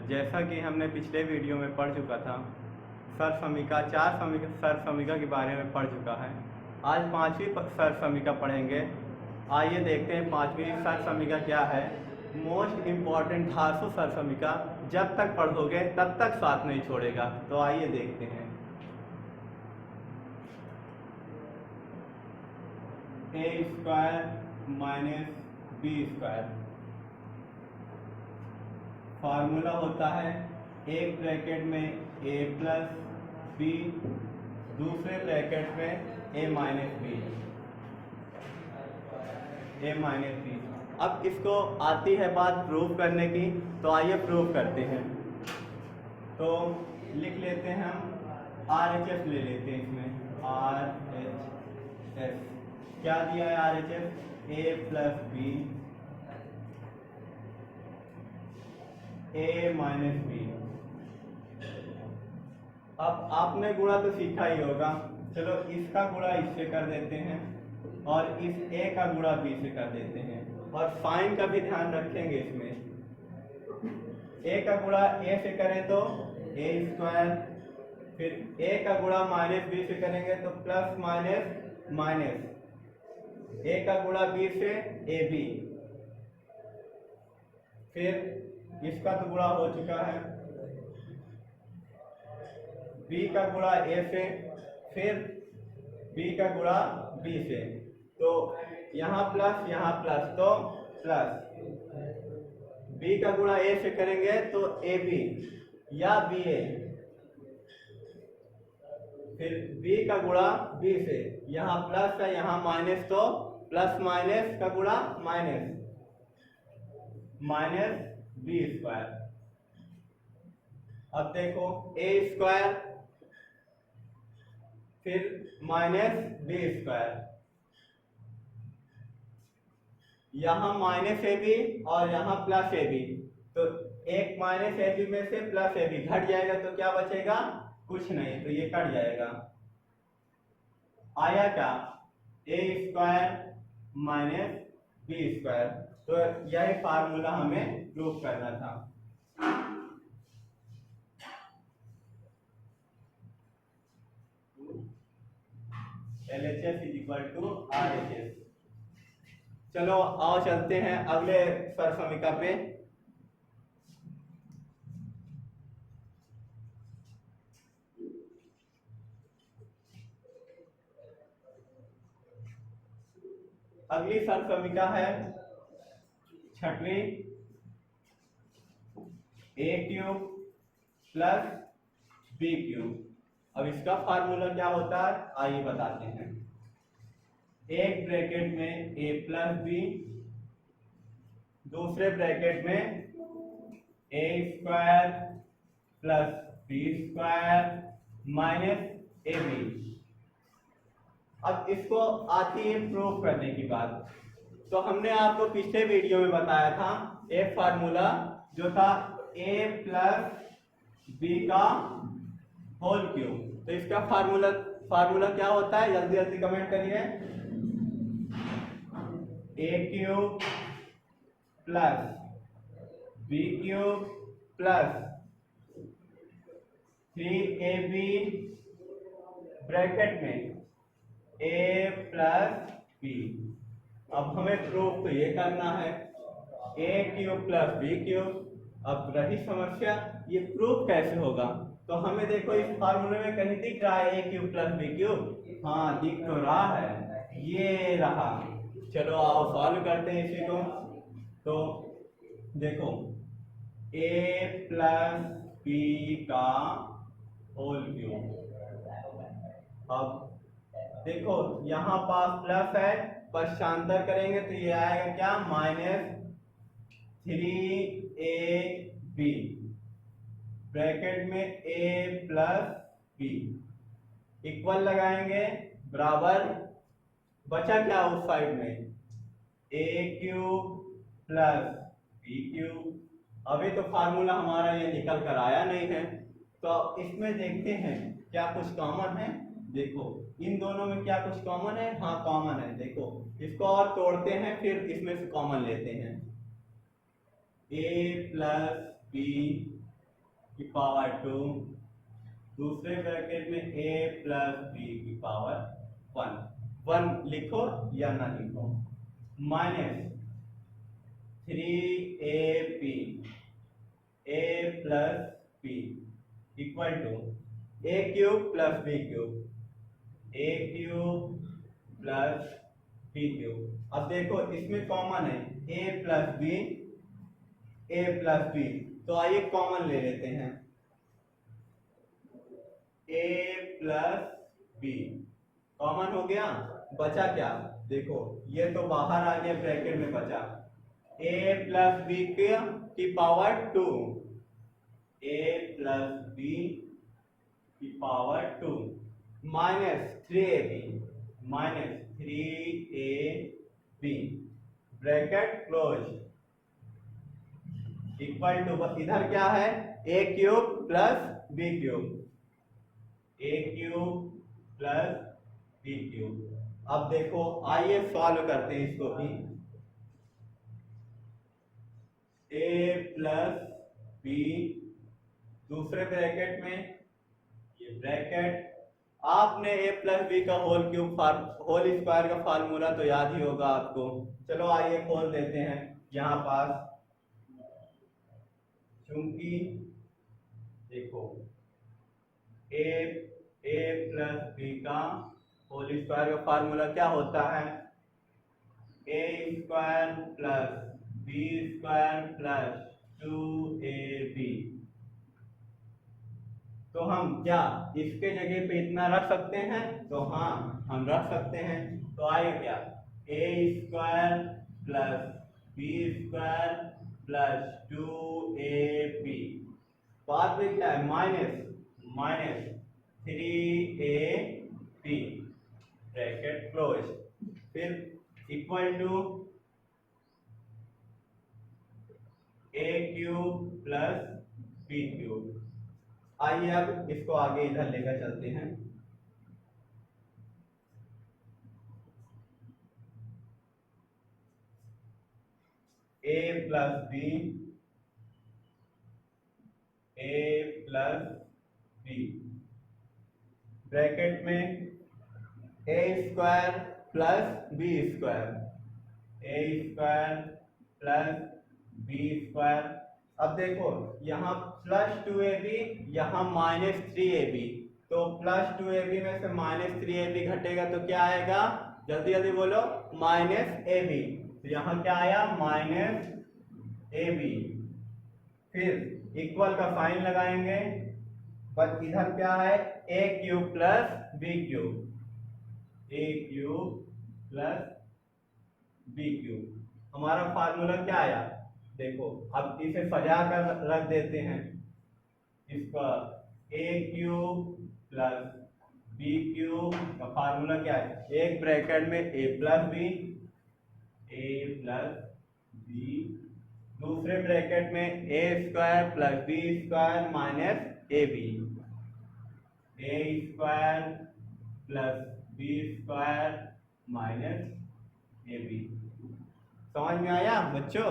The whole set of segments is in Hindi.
जैसा कि हमने पिछले वीडियो में पढ़ चुका था, सरसमीका चार समीका सरसमीका के बारे में पढ़ चुका है। आज पांचवी सरसमीका पढ़ेंगे। आइए देखते हैं पांचवी सरसमीका क्या है। मोस्ट इम्पॉर्टेंट धातु सरसमीका, जब तक पढ़ोगे तब तक साथ नहीं छोड़ेगा। तो आइए देखते हैं। A square minus B square formula होता है एक ब्रैकेट में ए प्लस बी, दूसरे ब्रैकेट में ए माइनस बी। अब इसको आती है बात प्रूव करने की, तो आइए प्रूव करते हैं। तो लिख लेते हैं हम RHS ले लेते हैं। इसमें RHS क्या दिया है? RHS ए प्लस बी ए माइनस बी। अब आपने गुणा तो सीखा ही होगा। चलो इसका गुणा इससे कर देते हैं और इस ए का गुणा बी से कर देते हैं, और साइन का भी ध्यान रखेंगे। इसमें ए का गुणा ए से करें तो ए स्क्वायर, फिर ए का गुणा माइनस बी से करेंगे तो प्लस माइनस माइनस, ए का गुणा बी से ए बी, फिर इसका तो गुणा हो चुका है, बी का गुणा ए से, फिर बी का गुणा बी से। तो यहाँ प्लस तो प्लस, बी का गुणा ए से करेंगे तो ए बी या बी ए, फिर बी का गुणा बी से, यहाँ प्लस है यहाँ माइनस, तो प्लस माइनस का गुणा माइनस, माइनस बी स्क्वायर। अब देखो ए स्क्वायर फिर माइनस बी स्क्वायर, यहाँ माइनस ए बी और यहाँ प्लस ए बी, तो एक माइनस ए बी में से प्लस ए बी घट जाएगा, तो क्या बचेगा? कुछ नहीं, तो ये कट जाएगा। आया क्या? A square minus B square. तो यह फार्मूला हमें प्रूव करना था। LHS is equal to RHS। चलो आओ चलते हैं अगले सरसमीका पे। अगली सरसमीका है छठवीं, ए क्यूब प्लस बी क्यूब। अब इसका फार्मूला क्या होता है आइए बताते हैं। एक ब्रैकेट में ए प्लस बी, दूसरे ब्रैकेट में ए square plus B square minus A B. अब इसको आती है प्रूफ करने की बात। तो हमने आपको पिछले वीडियो में बताया था एक फार्मूला जो था ए प्लस बी का होल क्यूब। तो इसका फार्मूला क्या होता है? जल्दी जल्दी कमेंट करिए। A cube plus b cube plus 3ab bracket में ए प्लस बी। अब हमें प्रूफ तो ये करना है, ए क्यूब प्लस बी क्यूब। अब रही समस्या ये प्रूफ कैसे होगा? तो हमें देखो इस फार्मूले में कहीं दिख रहा है ए क्यूब प्लस बी क्यूब? हाँ दिख तो रहा है, ये रहा। चलो आओ सॉल्व करते हैं इसी को। तो देखो ए प्लस बी का होल क्यूब। अब देखो यहाँ पास प्लस है, पश्चांतर करेंगे तो ये आएगा क्या? माइनस 3ab ब्रैकेट में ए प्लस बी, इक्वल लगाएंगे बराबर, बचा क्या उस साइड में? ए क्यूब प्लस बी क्यूब। अभी तो फार्मूला हमारा ये निकल कर आया नहीं है, तो इसमें देखते हैं क्या कुछ कॉमन है। देखो इन दोनों में क्या कुछ कॉमन है? हाँ कॉमन है। देखो इसको और तोड़ते हैं, फिर इसमें से कॉमन लेते हैं। ए प्लस बी की पावर 2, दूसरे ब्रैकेट में a प्लस बी की पावर 1, 1 लिखो या ना लिखो, minus 3ab a plus b equal to a cube plus b cube, a cube plus b cube. अब देखो इसमें कॉमन है a plus b, a plus b, तो आइए कॉमन ले लेते हैं, a प्लस b कॉमन हो गया, बचा क्या, देखो ये तो बाहर आ गया, ब्रैकेट में बचा a प्लस b की पावर 2, a प्लस b की power 2 minus 3ab bracket close equal to, इधर क्या है a cube plus b cube, a cube plus b cube. अब देखो आइए सॉल्व करते हैं इसको भी, a प्लस b दूसरे ब्रैकेट में, ये ब्रैकेट, आपने a प्लस बी का होल स्क्वायर का फार्मूला तो याद ही होगा आपको। चलो आइए खोल देते हैं यहाँ पास, चूंकि देखो a प्लस बी का होल स्क्वायर का फार्मूला क्या होता है, a square plus B square plus 2ab। तो हम क्या इसके जगह पे इतना रख सकते हैं, तो हाँ हम रख सकते हैं, तो आएगा क्या a square plus B square plus 2ab, बाद में क्या है माइनस 3ab ब्रैकेट क्लोज, फिर equal to a cube plus b cube. आइए अब इसको आगे इधर लेकर चलते हैं, a plus b, a plus b bracket में a square plus B square, a square plus B square. अब देखो यहाँ प्लस 2ab, यहाँ माइनस 3ab, तो प्लस 2ab में से माइनस 3ab घटेगा तो क्या आएगा, जल्दी जल्दी बोलो, माइनस ab, तो यहाँ क्या आया माइनस ab, फिर इक्वल का साइन लगाएंगे, बस इधर क्या है a cube plus b cube, a cube plus b cube. हमारा फार्मूला क्या आया, देखो अब इसे सजा कर रख देते हैं, इसका a cube plus b cube का फार्मूला क्या है, एक ब्रैकेट में a प्लस b, दूसरे ब्रैकेट में a square plus b square minus ab, a square plus b square minus ab। समझ में आया बच्चों,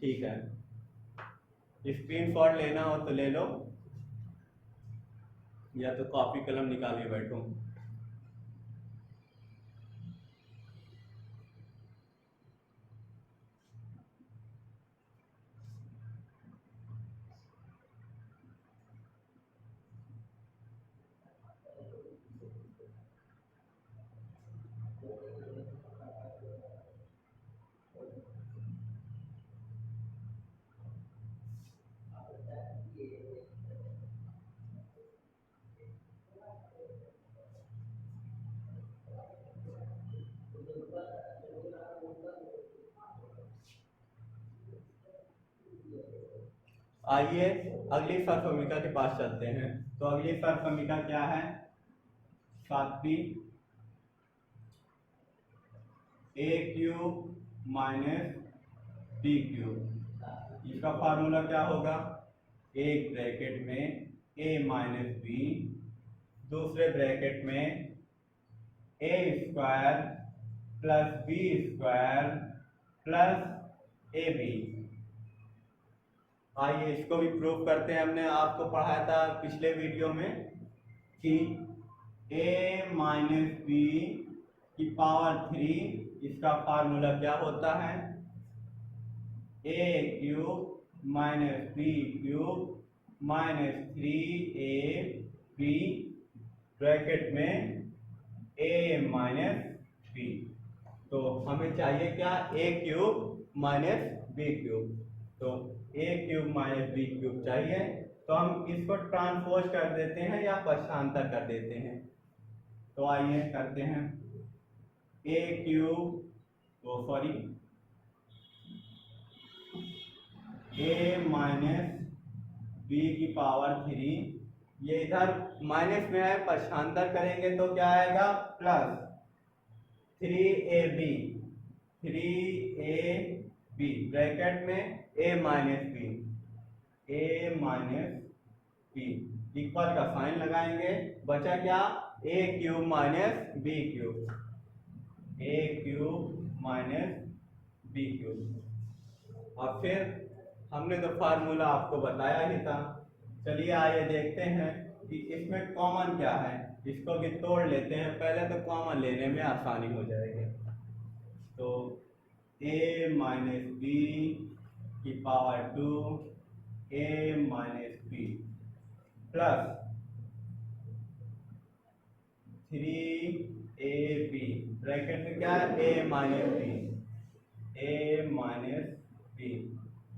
ठीक है, स्क्रीनशॉट लेना हो तो ले लो, या तो कॉपी कलम निकाल के बैठो। आइए अगली सरसमीका के पास चलते हैं, तो अगली सरसमीका क्या है, सातवीं, a cube minus b cube, इसका फार्मूला क्या होगा, एक ब्रैकेट में a माइनस बी, दूसरे ब्रैकेट में a square plus b square plus ab। आइए इसको भी प्रूव करते हैं। हमने आपको पढ़ाया था पिछले वीडियो में कि a माइनस बी की पावर 3 इसका फार्मूला क्या होता है, a cube minus b cube minus 3ab bracket में a माइनस बी। तो हमें चाहिए क्या, a cube minus b cube. तो a cube minus b cube चाहिए, तो हम इसको ट्रांसपोज कर देते हैं या पक्षांतर कर देते हैं। तो आइए करते हैं। a cube a minus b की पावर 3, ये इधर माइनस में है, पक्षांतर करेंगे तो क्या आएगा, प्लस 3ab ब्रैकेट में a माइनस बी इक्वल का साइन लगाएंगे, बचा क्या, a cube minus b cube, a cube minus b cube. और फिर हमने तो फार्मूला आपको बताया ही था। चलिए आइए देखते हैं कि इसमें कॉमन क्या है, इसको भी तोड़ लेते हैं। पहले तो कॉमन लेने में आसानी हो जाएगी। तो a माइनस बी की power 2 a minus b plus 3ab bracket में क्या है, a minus b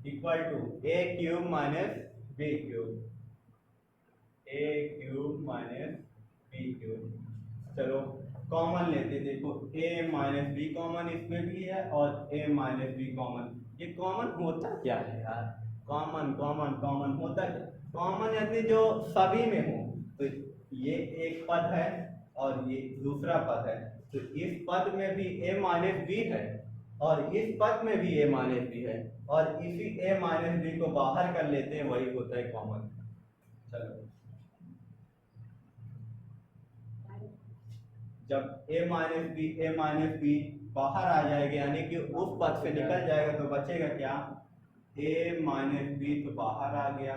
equal to a cube minus b cube, a cube minus b cube. चलो कॉमन लेते, देखो a माइनस बी कॉमन इसमें भी है और a माइनस बी कॉमन। ये कॉमन होता क्या है यार, कॉमन कॉमन कॉमन होता क्या, कॉमन यानी जो सभी में हो। तो ये एक पद है और ये दूसरा पद है, तो इस पद में भी a माइनस बी है और इस पद में भी a माइनस बी है, और इसी a माइनस बी को बाहर कर लेते हैं, वही होता है कॉमन। चलो जब a माइनस बी बाहर आ जाएगा, यानी कि उस पद से निकल जाएगा, तो बचेगा क्या, a माइनस बी तो बाहर आ गया,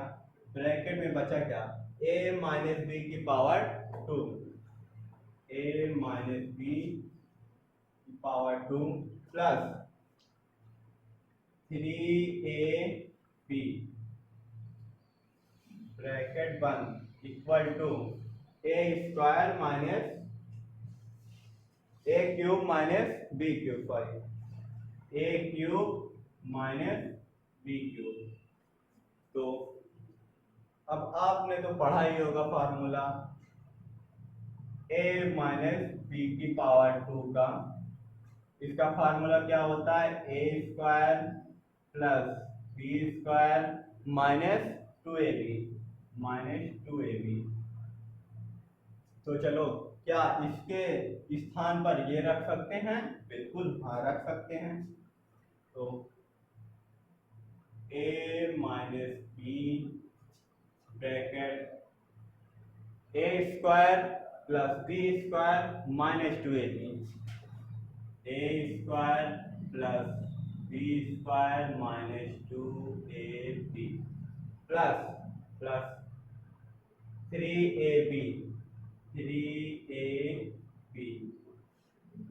ब्रैकेट में बचा क्या, a माइनस बी की पावर 2, a माइनस बी की पावर 2 प्लस 3ab ब्रैकेट बंद equal to a square minus a cube minus b cube, a cube minus b cube. तो अब आपने तो पढ़ा ही होगा फार्मूला a माइनस बी की पावर 2 का। इसका फार्मूला क्या होता है, a square plus B square minus 2ab। तो चलो क्या इसके स्थान पर ये रख सकते हैं, बिल्कुल हाँ रख सकते हैं। तो a minus b bracket a square plus B square minus 2ab, a square plus B square minus 2ab plus 3ab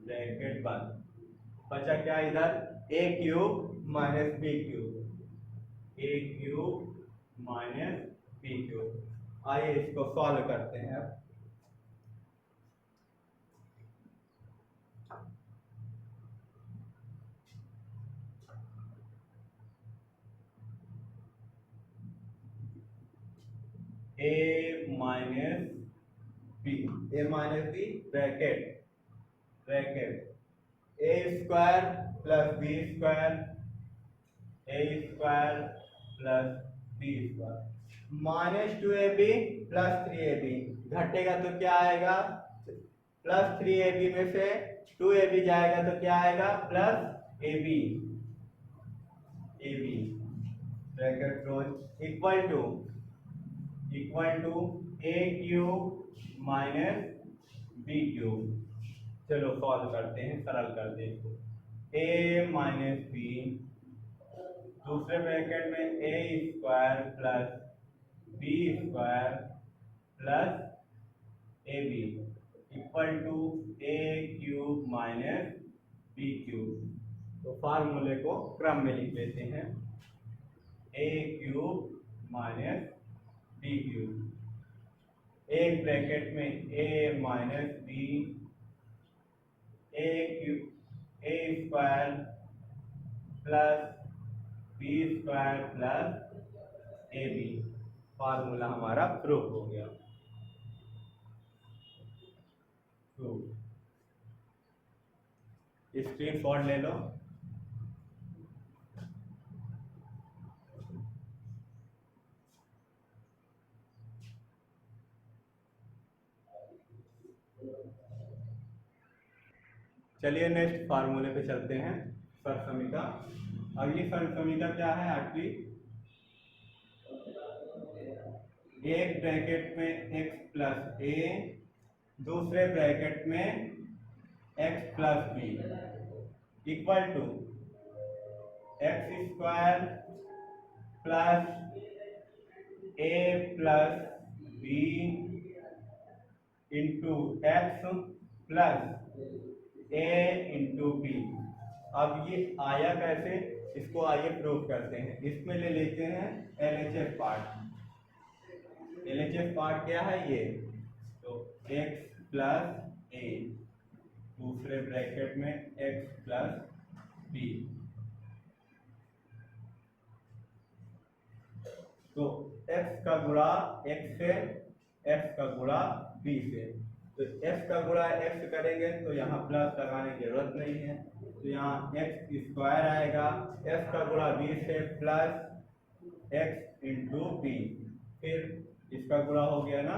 bracket बंद, बचा क्या इधर, a cube minus b cube, a cube minus b cube. आइए इसको सॉल्व करते हैं। a minus b bracket a square plus B square, a square plus B square minus 2ab plus 3ab, घटेगा तो क्या आएगा, प्लस 3ab में से 2ab जाएगा तो क्या आएगा, plus ab bracket close equal to a cube minus b cube. चलो सॉल्व करते हैं, सरल कर दें। a माइनस बी दूसरे ब्रैकेट में ए square plus B square plus a b equal to a cube minus b cube. तो फार्मूले को क्रम में लिख लेते हैं, a cube minus b cube, एक ब्रैकेट में ए minus b, a cube a square plus B square plus a b. Formula हमारा प्रूफ हो गया। स्क्रीनशॉट ले लो। चलिए नेक्स्ट फार्मूले पे चलते हैं, सरसमीका। अगली सरसमीका क्या है? आठवीं, एक ब्रैकेट में x प्लस ए, दूसरे ब्रैकेट में x plus b equal to x square plus a plus b into x plus a into b. अब ये आया कैसे, इसको आइए प्रूव करते हैं। इसमें ले लेते हैं LHS पार्ट। LHS पार्ट क्या है ये? तो x प्लस ए, दूसरे ब्रैकेट में x प्लस बी, तो x का गुणा x से, x का गुणा b से। तो x का गुणा x करेंगे तो यहाँ प्लस लगाने की जरूरत नहीं है, तो यहाँ x स्क्वायर आएगा, x का गुणा b से प्लस x इंटू बी, फिर इसका गुणा हो गया ना,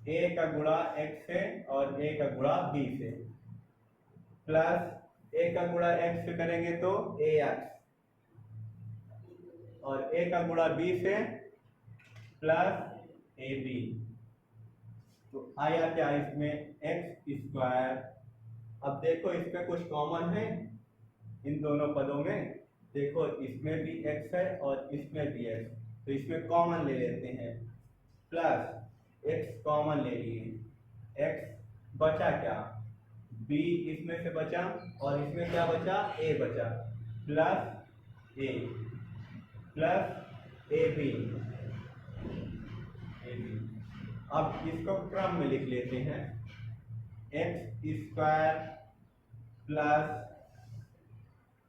a का गुणा x से और a का गुणा b से, प्लस a का गुणा x से करेंगे तो ax, और a का गुणा b से प्लस ab। तो आया क्या इसमें? X square. अब देखो इसमें कुछ कॉमन है इन दोनों पदों में, देखो इसमें भी x है और इसमें भी x, तो इसमें कॉमन ले लेते हैं, प्लस x कॉमन ले लिए, x बचा क्या? b इसमें से बचा और इसमें क्या बचा? a बचा, plus a plus a B. अब इसको क्रम में लिख लेते हैं, एक्स स्क्वायर प्लस,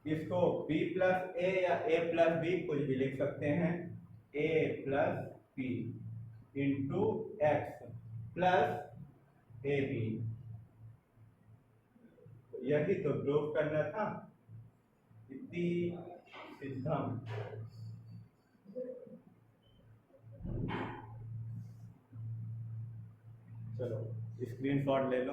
इसको b प्लस ए या a प्लस बी कुछ भी लिख सकते हैं, a plus b into x plus a b. यही तो प्रूव करना था, इति सिद्धम। चलो स्क्रीनशॉट ले लो।